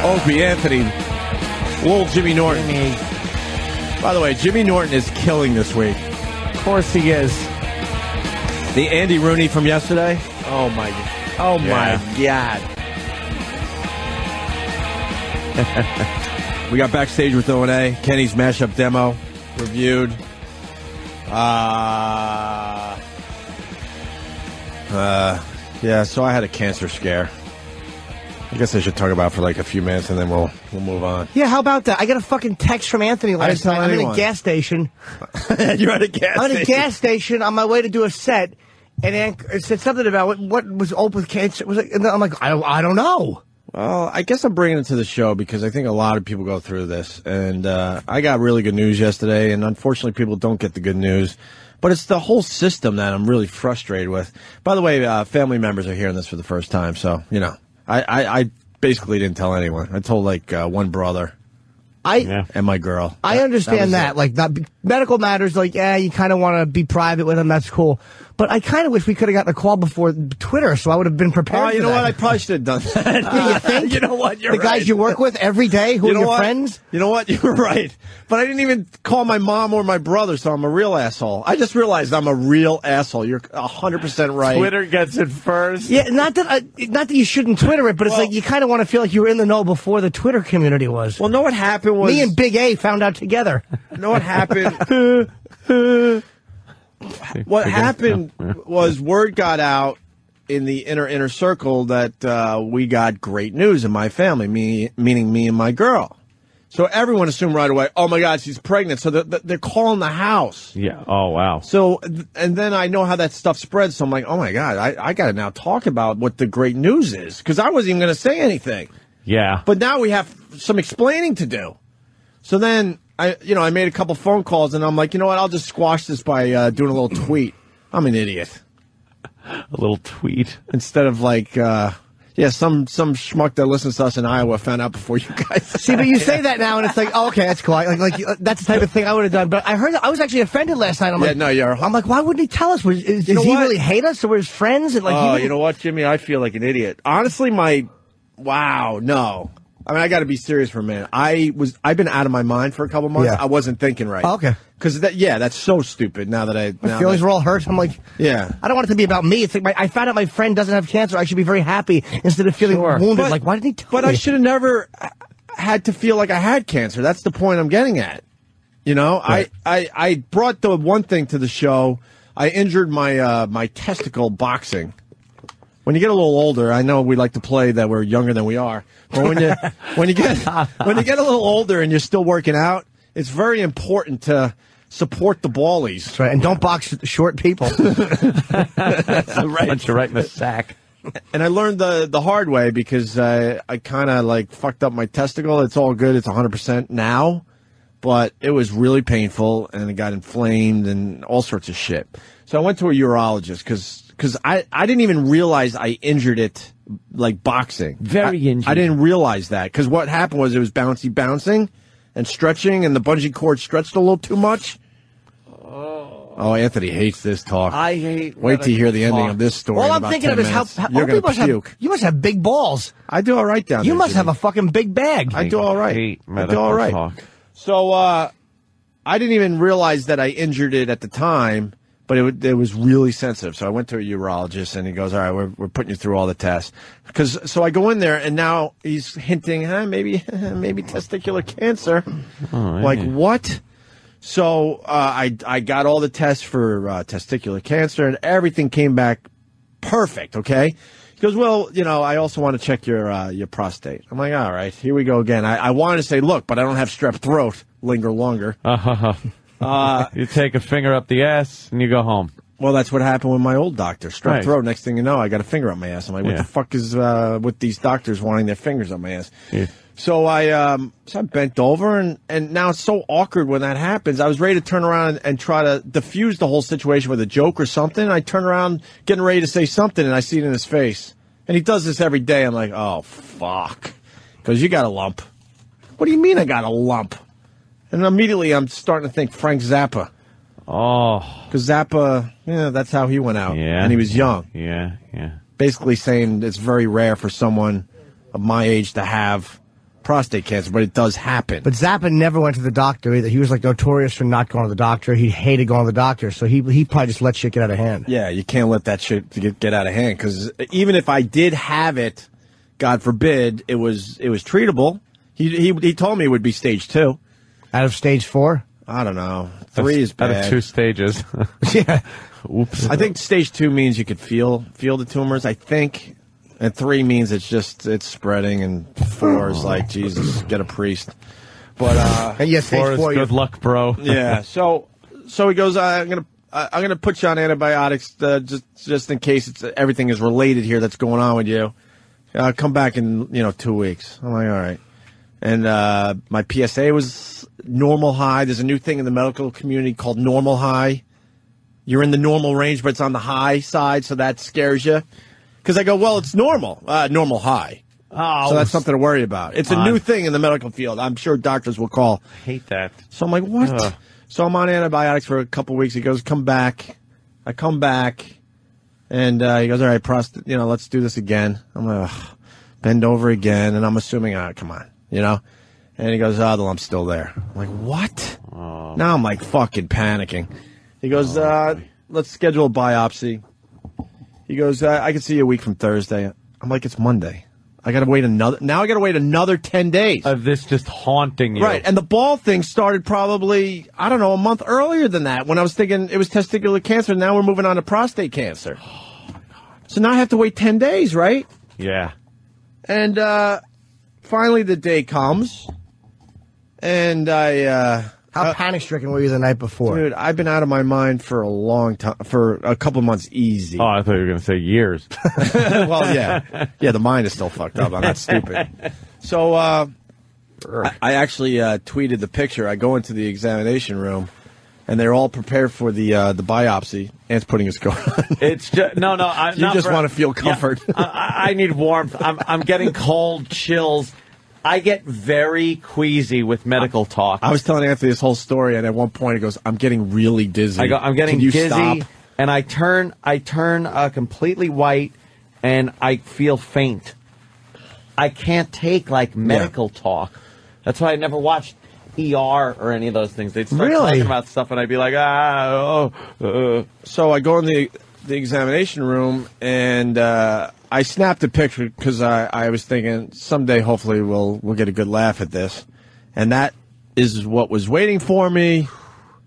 Opie, Anthony, little Jimmy Norton. By the way, Jimmy Norton is killing this week. Of course he is. The Andy Rooney from yesterday. Oh my God. We got backstage with O&A. Kenny's mashup demo reviewed. Yeah, so I had a cancer scare. I guess I should talk about it for like a few minutes and then we'll move on. Yeah, how about that? I got a fucking text from Anthony last night. I'm in a gas station. You're at a gas station? I'm at a gas station on my way to do a set, and it said something about what was open with cancer. And I'm like, I don't know. Well, I guess I'm bringing it to the show because I think a lot of people go through this. And I got really good news yesterday, and unfortunately people don't get the good news. But it's the whole system that I'm really frustrated with. By the way, family members are hearing this for the first time, so, you know. I basically didn't tell anyone. I told, like, one brother and my girl. I understand that. Like, medical matters, like, you kind of want to be private with them. That's cool. But I kind of wish we could have gotten a call before Twitter, so I would have been prepared. Oh, you know what? I probably should have done that. Yeah, you think? You know what? You're right. The guys you work with every day who are your friends? You know what? You're right. But I didn't even call my mom or my brother, so I'm a real asshole. I just realized I'm a real asshole. You're 100% right. Twitter gets it first. Yeah, not that you shouldn't Twitter it, but it's like you kind of want to feel like you were in the know before the Twitter community was. Well, know what happened was... Me and Big A found out together. Know what happened... What happened was word got out in the inner circle that we got great news in my family, meaning me and my girl. So everyone assumed right away, oh, my God, she's pregnant. So they're calling the house. Yeah. Oh, wow. So, and then I know how that stuff spreads. So I'm like, oh, my God, I got to now talk about what the great news is because I wasn't even going to say anything. Yeah. But now we have some explaining to do. So then... I made a couple phone calls, and I'm like, you know what? I'll just squash this by doing a little tweet. I'm an idiot. A little tweet instead of like, some schmuck that listens to us in Iowa found out before you guys. See, but you say that now, and it's like, oh, okay, that's cool. Like that's the type of thing I would have done. But I heard I was actually offended last night. I'm like, why wouldn't he tell us? Does he really hate us, or we're his friends? And like, you know what, Jimmy? I feel like an idiot. Honestly, no. I mean, I got to be serious for a minute. I've been out of my mind for a couple months. Yeah. I wasn't thinking right. Oh, okay. Because that's so stupid. Now that my feelings were all hurt. I'm like, yeah. I don't want it to be about me. It's like I found out my friend doesn't have cancer. I should be very happy instead of feeling wounded. Like, why didn't he tell me? But I should have never had to feel like I had cancer. That's the point I'm getting at. You know, right. I brought the one thing to the show. I injured my testicle boxing. When you get a little older, I know we like to play that we're younger than we are. But when you get a little older and you're still working out, it's very important to support the ballies. That's right, and don't box short people. That's right. Punch you right in the sack. And I learned the hard way because I kind of like fucked up my testicle. It's all good. It's 100% now, but it was really painful and it got inflamed and all sorts of shit. So I went to a urologist because I didn't even realize I injured it like boxing. Very injured. I didn't realize that because what happened was it was bouncing and stretching and the bungee cord stretched a little too much. Oh, Anthony hates this talk. I hate. Wait till you hear the ending of this story. All I'm thinking of is how you're going to puke. You must have big balls. I do all right down there. You must have a fucking big bag. I do all right. I do all right. Talk. So I didn't even realize that I injured it at the time. But it was really sensitive. So I went to a urologist, and he goes, all right, we're putting you through all the tests. So I go in there, and now he's hinting, maybe testicular cancer. Oh, like, what? So I got all the tests for testicular cancer, and everything came back perfect, okay? He goes, well, I also want to check your prostate. I'm like, all right, here we go again. I wanted to say, look, but I don't have strep throat. Linger longer. You take a finger up the ass and you go home. Well, that's what happened with my old doctor. Strep throat. Next thing you know, I got a finger up my ass. I'm like, what the fuck is with these doctors wanting their fingers up my ass? Yeah. So I bent over, and now it's so awkward when that happens. I was ready to turn around and try to diffuse the whole situation with a joke or something. I turn around, getting ready to say something, and I see it in his face. And he does this every day. I'm like, oh, fuck. Because you got a lump. What do you mean I got a lump? And immediately I'm starting to think Frank Zappa. Oh. Because Zappa, that's how he went out. Yeah. And he was young. Yeah. Basically saying it's very rare for someone of my age to have prostate cancer, but it does happen. But Zappa never went to the doctor either. He was like notorious for not going to the doctor. He hated going to the doctor, so he probably just let shit get out of hand. Yeah, you can't let that shit get out of hand, because even if I did have it, God forbid, it was treatable. He told me it would be stage 2. Out of stage 4? I don't know. 3 is bad. Out of 2 stages. Yeah. Oops. I think stage 2 means you could feel the tumors, I think. And 3 means it's spreading, and 4 is like, Jesus, get a priest. But and yes, stage 4 is good luck, bro. Yeah. So he goes, I'm gonna put you on antibiotics just in case everything is related here that's going on with you. Come back in 2 weeks. I'm like, all right. And my PSA was normal high. There's a new thing in the medical community called normal high. You're in the normal range, but it's on the high side, so that scares you. Because I go, well, it's normal high. Oh, so that's something to worry about. It's a new thing in the medical field. I'm sure doctors will call. I hate that. So I'm like, what? Ugh. So I'm on antibiotics for a couple weeks. He goes, come back. I come back, and he goes, all right, let's do this again. I'm like, ugh. Bend over again, and I'm assuming, come on, And he goes, the lump's still there. I'm like, what? Oh. Now I'm like fucking panicking. He goes, let's schedule a biopsy. He goes, I can see you a week from Thursday. I'm like, it's Monday. I got to wait another 10 days. Of this just haunting you. Right. And the ball thing started probably, I don't know, a month earlier than that, when I was thinking it was testicular cancer. Now we're moving on to prostate cancer. Oh, my God. So now I have to wait 10 days, right? Yeah. And finally the day comes, and How panic-stricken were you the night before? Dude, I've been out of my mind for a long time, for a couple of months easy. Oh, I thought you were going to say years. Well, yeah. Yeah, the mind is still fucked up. I'm not stupid. So I actually tweeted the picture. I go into the examination room, and they're all prepared for the biopsy. Ant's putting his coat on. It's just, no. You just want to feel comfort. Yeah, I need warmth. I'm getting cold, chills. I get very queasy with medical talk. I was telling Anthony this whole story, and at one point he goes, I'm getting really dizzy. I go, I'm getting dizzy, stop? And I turn completely white, and I feel faint. I can't take, medical talk. That's why I never watched ER or any of those things. They'd start talking about stuff, and I'd be like, So I go in the examination room, and I snapped a picture because I was thinking someday hopefully we'll get a good laugh at this. And that is what was waiting for me.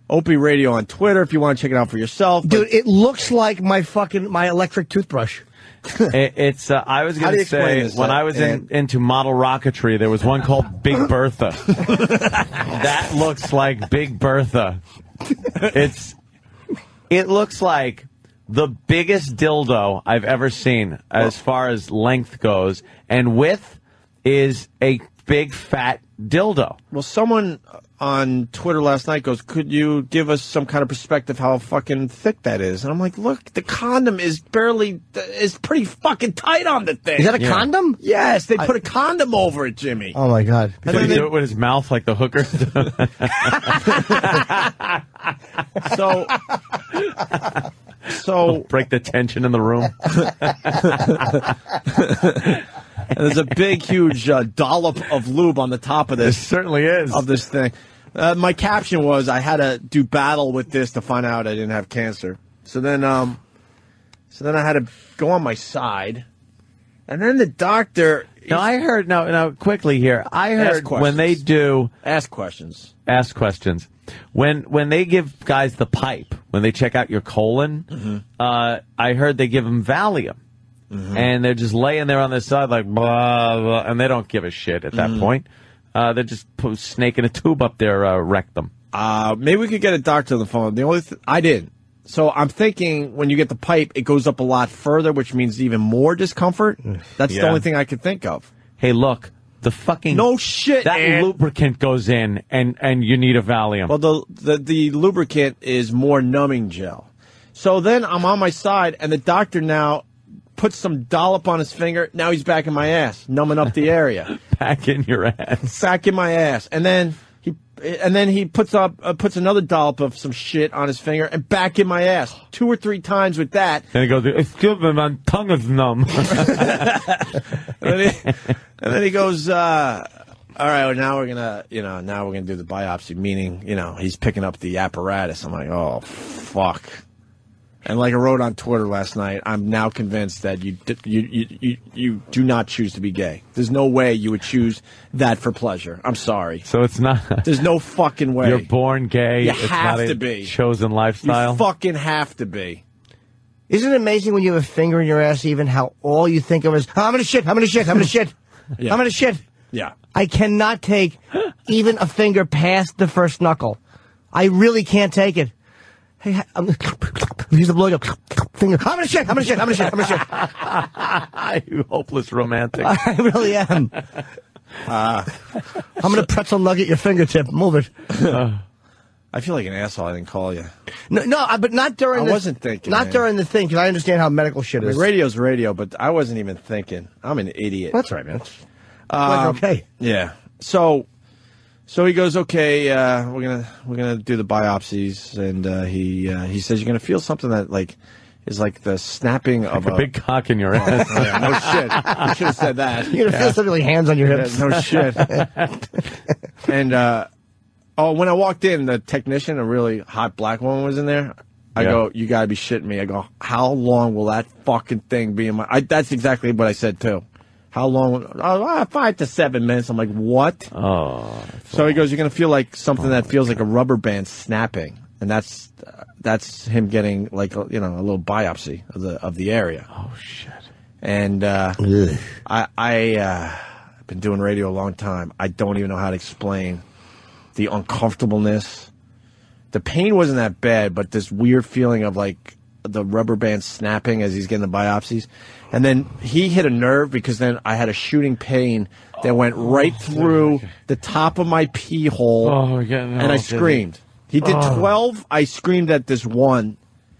Opie Radio on Twitter if you want to check it out for yourself. Dude, it looks like my electric toothbrush. I was going to say, when I was into model rocketry, there was one called Big Bertha. That looks like Big Bertha. It looks like the biggest dildo I've ever seen as far as length goes, and width is a big fat dildo. Well, someone on Twitter last night goes, could you give us some kind of perspective how fucking thick that is? And I'm like, look, the condom is pretty fucking tight on the thing. Is that a condom? Yes, they put a condom over it, Jimmy. Oh, my God. Did he do it with his mouth like the hookers? So break the tension in the room. There's a big, huge dollop of lube on the top of this. It certainly is. Of this thing. My caption was, I had to do battle with this to find out I didn't have cancer. So then I had to go on my side. And then the doctor... Now, I heard... Now, quickly here. I heard when they do... Ask questions. Ask questions. When they give guys the pipe, when they check out your colon, I heard they give them Valium. And they're just laying there on their side like, blah, blah, and they don't give a shit at that point. They're just snaking a tube up their rectum. Maybe we could get a doctor on the phone. The only I didn't. So I'm thinking when you get the pipe, it goes up a lot further, which means even more discomfort. That's the only thing I could think of. Hey, look. The fucking... No shit, that lubricant goes in, and you need a Valium. Well, the lubricant is more numbing gel. So then I'm on my side, and the doctor now puts some dollop on his finger. Now he's back in my ass, numbing up the area. Back in your ass. Back in my ass. And then he puts another dollop of some shit on his finger and back in my ass 2 or 3 times with that. And he goes, excuse me, my tongue is numb. And then he goes, all right, well, now we're gonna do the biopsy. Meaning, he's picking up the apparatus. I'm like, oh fuck. And like I wrote on Twitter last night, I'm now convinced that you do not choose to be gay. There's no way you would choose that for pleasure. I'm sorry. So it's not. There's no fucking way. You're born gay. You have to be. Chosen lifestyle. You fucking have to be. Isn't it amazing when you have a finger in your ass, even how all you think of is, oh, I'm gonna shit, I'm gonna shit, I'm gonna shit, Yeah. I'm gonna shit. Yeah. I cannot take even a finger past the first knuckle. I really can't take it. Hey, he's a blowjob finger. I'm gonna shit. I'm gonna shit. I'm gonna shit. I'm gonna shit. You hopeless romantic. I really am. I'm gonna pretzel nugget your fingertip. Move it. I feel like an asshole. I didn't call you. No, but not during. I wasn't thinking. Not during the thing, because I understand how medical shit is. Radio's radio, but I wasn't even thinking. I'm an idiot. That's right, man. Okay. Yeah. So he goes, okay, we're gonna do the biopsies, and he says you're gonna feel something that is like the snapping of a big cock in your ass. Yeah, no shit. You should have said that. You're gonna feel something like hands on your hips. No shit. And when I walked in, the technician, a really hot black woman, was in there. I go, you gotta be shitting me. I go, how long will that fucking thing be in my? That's exactly what I said too. How long? 5 to 7 minutes. I'm like, what? Oh. So he goes, you're going to feel like something that feels like a rubber band snapping. And that's him getting like, a little biopsy of the area. Oh, shit. And I've been doing radio a long time. I don't even know how to explain the uncomfortableness. The pain wasn't that bad, but this weird feeling of like the rubber band snapping as he's getting the biopsies. And then he hit a nerve because then I had a shooting pain that went right through the top of my pee hole, and I screamed. He did 12. I screamed at this one,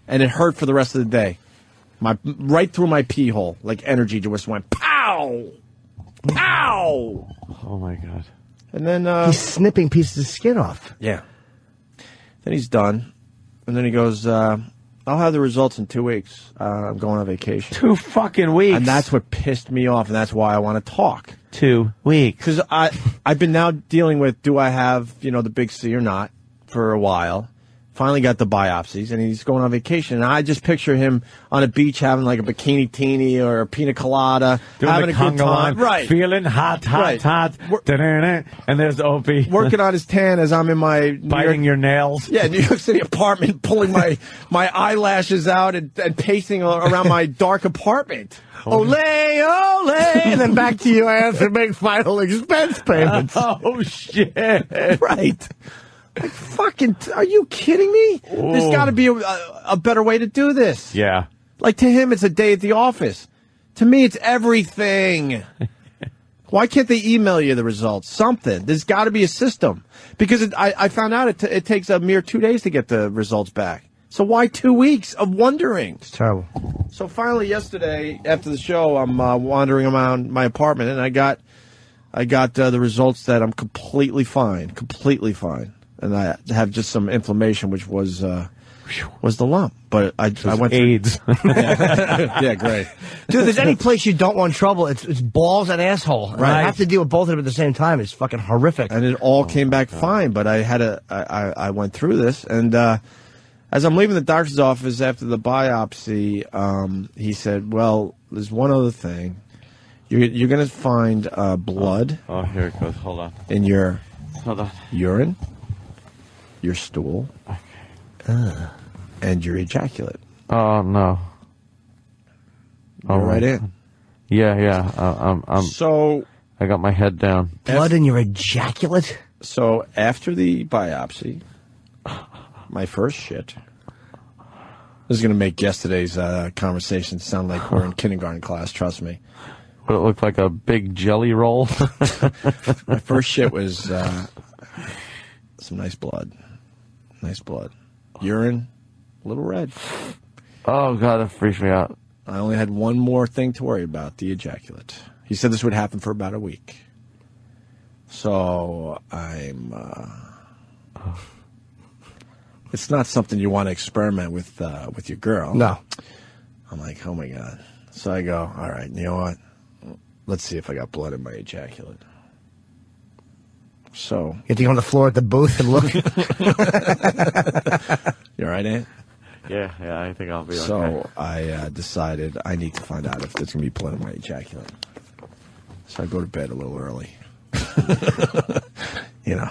and it hurt for the rest of the day. Right through my pee hole, like energy just went pow, pow. Oh my god! And then he's snipping pieces of skin off. Yeah. Then he's done, and then he goes, I'll have the results in 2 weeks. I'm going on vacation. 2 fucking weeks. And that's what pissed me off, and that's why I want to talk. 2 weeks. Because I've been now dealing with, do I have, the big C or not, for a while. Finally got the biopsies, and he's going on vacation. And I just picture him on a beach having like a bikini teeny or a pina colada, having a good time. Right. Feeling hot. And there's Opie. Working on his tan as I'm in my... Biting your nails. Yeah, New York City apartment, pulling my eyelashes out and pacing around my dark apartment. Ole, ole, and then back to your ass and make final expense payments. Oh, shit. Right. Like, fucking, are you kidding me? Ooh. There's got to be a better way to do this. Yeah. Like, to him, it's a day at the office. To me, it's everything. Why can't they email you the results? Something. There's got to be a system. Because I found out it takes a mere 2 days to get the results back. So why 2 weeks of wondering? It's terrible. So finally, yesterday, after the show, I'm wandering around my apartment, and I got the results that I'm completely fine. Completely fine. And I have just some inflammation, which was the lump. But I went through AIDS. Yeah, great. Dude, if there's any place you don't want trouble, it's balls and asshole. Right. I have to deal with both of them at the same time. It's fucking horrific. And it all came back fine, but I went through this, and as I'm leaving the doctor's office after the biopsy, he said, well, there's one other thing. You're going to find blood. Oh, here it goes. Hold on. In your urine, your stool, and your ejaculate. Oh, no. You're right in. Yeah. So I got my head down. Blood in your ejaculate? So after the biopsy, my first shit. This is going to make yesterday's conversation sound like we're in kindergarten class, trust me. Would it look like a big jelly roll? My first shit was some nice blood. Nice blood. Urine, a little red. Oh, God, that freaks me out. I only had one more thing to worry about, the ejaculate. He said this would happen for about a week. So I'm... It's not something you want to experiment with your girl. No. I'm like, oh, my God. So I go, all right, you know what? Let's see if I got blood in my ejaculate. So you have to go on the floor at the booth and look. You all right, Aunt? Yeah, I think I'll be okay. So I decided I need to find out if there's going to be blood in my ejaculate. So I go to bed a little early. You know.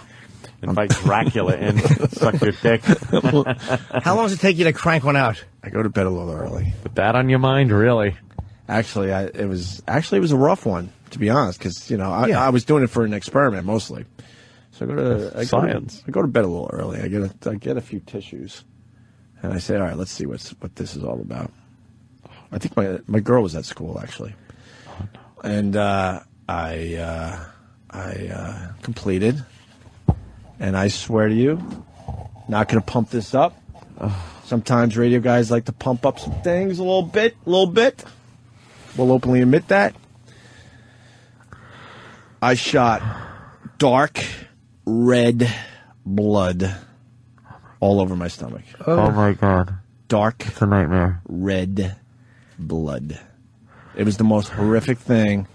Invite Dracula in, suck your dick. How long does it take you to crank one out? I go to bed a little early. With that on your mind, really? Actually, it was a rough one, to be honest, because I was doing it for an experiment mostly. So I go to bed a little early. I get a few tissues, and I say, all right, let's see what this is all about. I think my girl was at school actually, and I completed, and I swear to you, not going to pump this up. Sometimes radio guys like to pump up some things a little bit. We'll openly admit that. I shot dark red blood all over my stomach. Oh my God. Dark. It's a nightmare. Red blood. It was the most horrific thing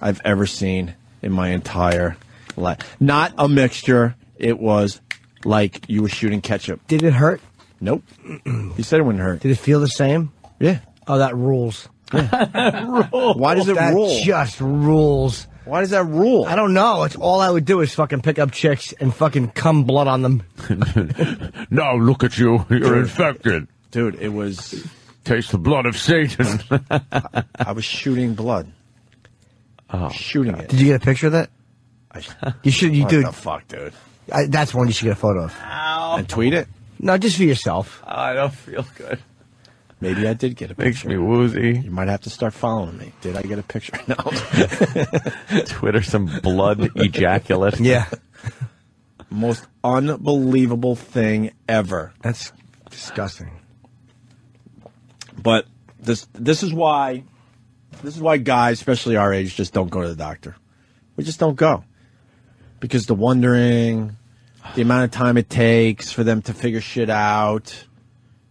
I've ever seen in my entire life. Not a mixture. It was like you were shooting ketchup. Did it hurt? Nope. He said it wouldn't hurt. Did it feel the same? Yeah. Oh, that rules. Why does it that rule? Just rules. Why does that rule? I don't know. It's all I would do is fucking pick up chicks and fucking cum blood on them. Now look at you. You're infected. Dude, it was... Taste the blood of Satan. I was shooting blood. Oh, shooting God. it. Did you get a picture of that? You should. You what do. the fuck, dude? That's one you should get a photo of. Ow. And tweet it? No, just for yourself. I don't feel good. Maybe I did get a Makes picture. me woozy. You might have to start following me. Did I get a picture? No. Twitter some blood ejaculate. Yeah. Most unbelievable thing ever. That's disgusting. But this is why guys, especially our age, just don't go to the doctor. We just don't go. Because the wondering, the amount of time it takes for them to figure shit out,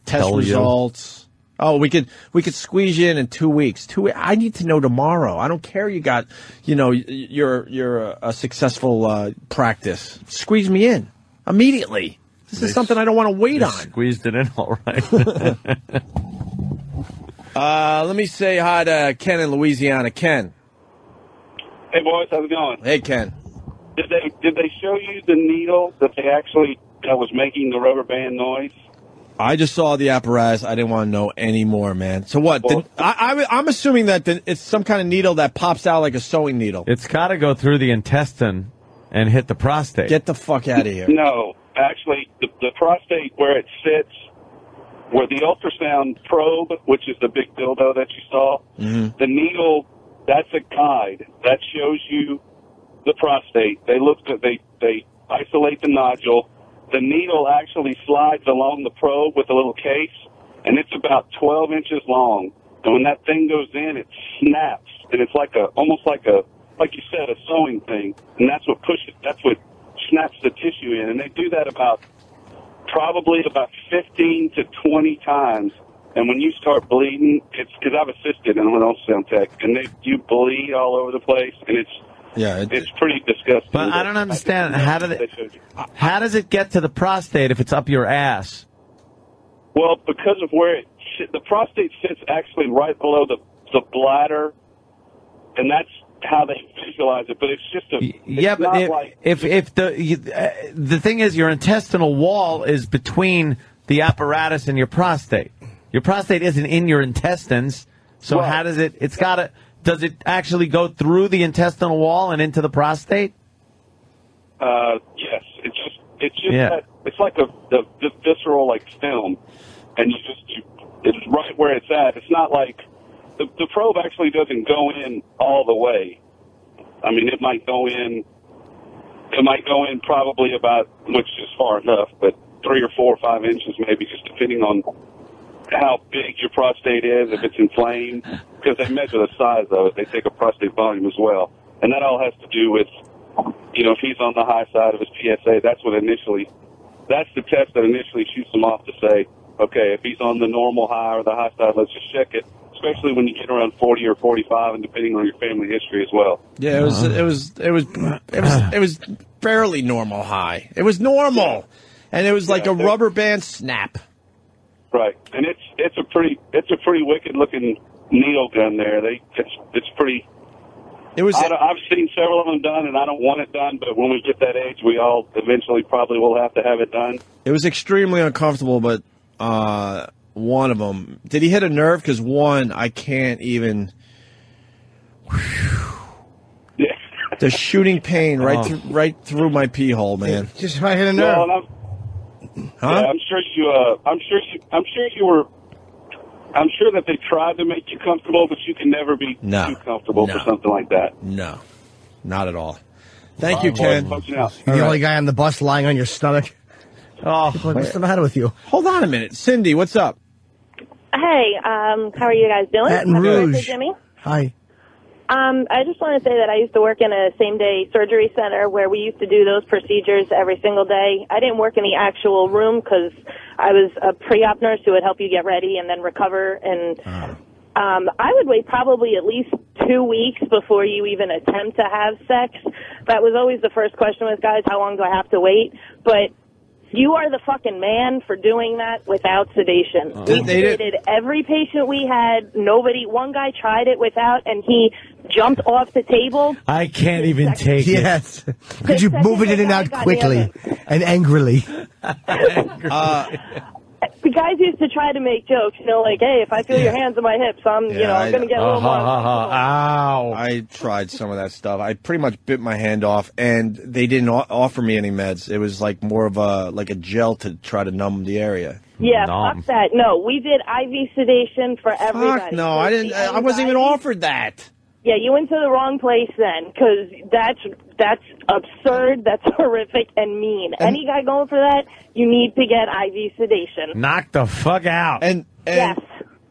test results. Oh, we could squeeze you in 2 weeks. I need to know tomorrow. I don't care. You got, you're a successful practice. Squeeze me in immediately. This is something I don't want to wait on. Squeezed it in all right. Let me say hi to Ken in Louisiana. Ken. Hey boys, how's it going? Hey Ken. Did they show you the needle that was making the rubber band noise? I just saw the apparatus. I didn't want to know any more, man. So what? Well, I'm assuming that it's some kind of needle that pops out like a sewing needle. It's got to go through the intestine and hit the prostate. Get the fuck out of here. No, actually, the prostate where it sits, where the ultrasound probe, which is the big dildo that you saw, the needle, that's a guide that shows you the prostate. They isolate the nodule. The needle actually slides along the probe with a little case, and it's about 12 inches long. And when that thing goes in, it snaps, and it's almost like you said, a sewing thing. And that's what snaps the tissue in. And they do that probably about 15 to 20 times. And when you start bleeding, it's because I've assisted in an ultrasound tech, and you bleed all over the place, and it's pretty disgusting. But I don't understand. How does it get to the prostate if it's up your ass? Well, because of where the prostate sits actually right below the bladder, and that's how they visualize it. But it's just if the thing is, your intestinal wall is between the apparatus and your prostate. Your prostate isn't in your intestines, so how does it? Does it actually go through the intestinal wall and into the prostate? Yes, it's just that it's like the visceral film, and it's right where it's at. It's not like the probe actually doesn't go in all the way. I mean, it might go in probably about, which is far enough, but 3 or 4 or 5 inches maybe, just depending on how big your prostate is, if it's inflamed, because they measure the size of it. They take a prostate volume as well. And that all has to do with, if he's on the high side of his PSA, that's the test that initially shoots him off to say, okay, if he's on the normal high or the high side, let's just check it, especially when you get around 40 or 45 and depending on your family history as well. Yeah, it was barely normal high. It was normal, and it was like a rubber band snap. Right, and it's a pretty wicked looking needle gun there. It's pretty. It was. I've seen several of them done, and I don't want it done. But when we get that age, we all eventually probably will have to have it done. It was extremely uncomfortable, but one of them, did he hit a nerve? Because one, I can't even. Yeah. The shooting pain right through my pee hole, man. Just if I hit a nerve. Well, huh? Yeah, I'm sure that they tried to make you comfortable, but you can never be too comfortable for something like that. No, not at all. Thank you, Ken. You're the only guy on the bus lying on your stomach. Oh, what's the matter with you? Hold on a minute. Cindy, what's up? Hey, how are you guys doing? Baton Rouge. Birthday, Jimmy. Hi. I just want to say that I used to work in a same-day surgery center where we used to do those procedures every single day. I didn't work in the actual room because I was a pre-op nurse who would help you get ready and then recover. And I would wait probably at least 2 weeks before you even attempt to have sex. That was always the first question with guys, how long do I have to wait? But you are the fucking man for doing that without sedation. We sedated every patient we had. One guy tried it without, and he jumped off the table. I can't even take it. Yes. Could you move it in and out quickly and angrily? The guys used to try to make jokes, like, hey, if I feel your hands on my hips, I'm going to get a little more. Ow. I tried some of that stuff. I pretty much bit my hand off, and they didn't offer me any meds. It was like more of a gel to try to numb the area. Yeah, fuck that. No, we did IV sedation for everybody. Fuck no, I didn't. I wasn't even offered that. Yeah, you went to the wrong place then, because that's absurd, that's horrific, and mean. Any guy going for that, you need to get IV sedation. Knock the fuck out. Yes.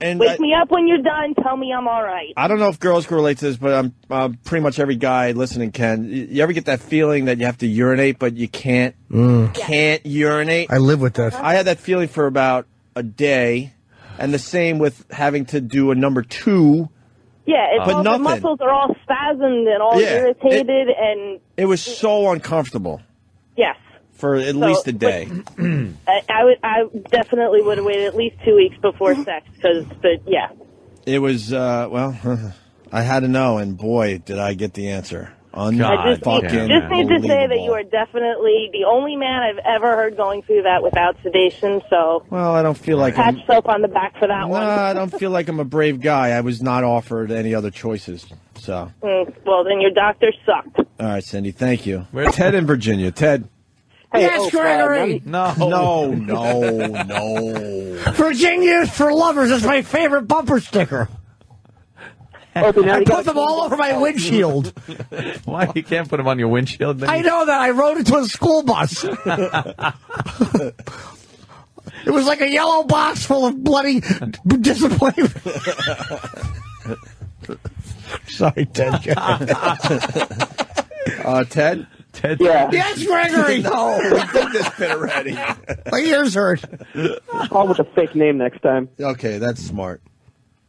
And wake me up when you're done. Tell me I'm all right. I don't know if girls can relate to this, but I'm pretty much every guy listening can. You ever get that feeling that you have to urinate, but you can't urinate? I live with that. I had that feeling for about a day, and the same with having to do a number 2. Yeah, the muscles are all spasmed and all irritated, and it was so uncomfortable. Yes. For at least a day. I definitely would have waited at least 2 weeks before sex, It was, I had to know, and boy, did I get the answer. I just need to say that you are definitely the only man I've ever heard going through that without sedation, so... Well, I don't feel like pat yourself on the back for that one. I don't feel like I'm a brave guy. I was not offered any other choices, so... well, then your doctor sucked. All right, Cindy, thank you. Where's Ted in Virginia? Ted? Hey, yes, Gregory! No. Virginia for lovers is my favorite bumper sticker. I put them all over my windshield. Why? You can't put them on your windshield? I know that. I rode into a school bus. It was like a yellow box full of bloody disappointment. Sorry, Ted. Ted? Yeah. Yes, Gregory! No, we did this bit already. My ears hurt. Call with a fake name next time. Okay, that's smart.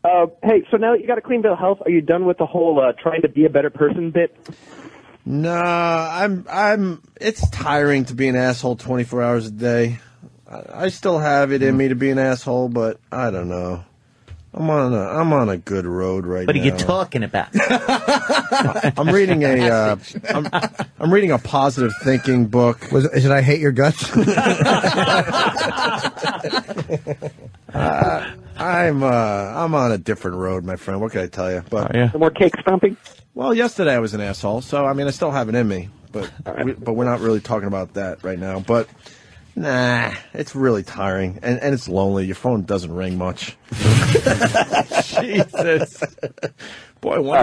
Hey, so now that you got a clean bill of health, are you done with the whole trying to be a better person bit? No, it's tiring to be an asshole 24 hours a day. I still have it in me to be an asshole, but I don't know. I'm on a good road right now. What are you talking about? I'm reading I'm reading a positive thinking book. Is it I Hate Your Guts? I'm on a different road, my friend. What can I tell you? But No more cake stomping? Well, yesterday I was an asshole, so I mean I still have it in me, but we're not really talking about that right now. But nah, it's really tiring and it's lonely. Your phone doesn't ring much. Jesus, boy, I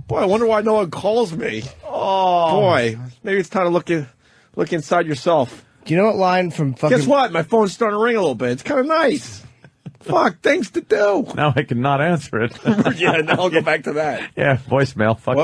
wonder why no one calls me. Oh, boy, maybe it's time to look inside yourself. Do you know what line from fucking... Guess what? My phone's starting to ring a little bit. It's kind of nice. Fuck, things to do. Now I can not answer it. Yeah, now I'll go back to that. Yeah, voicemail. Fuck you.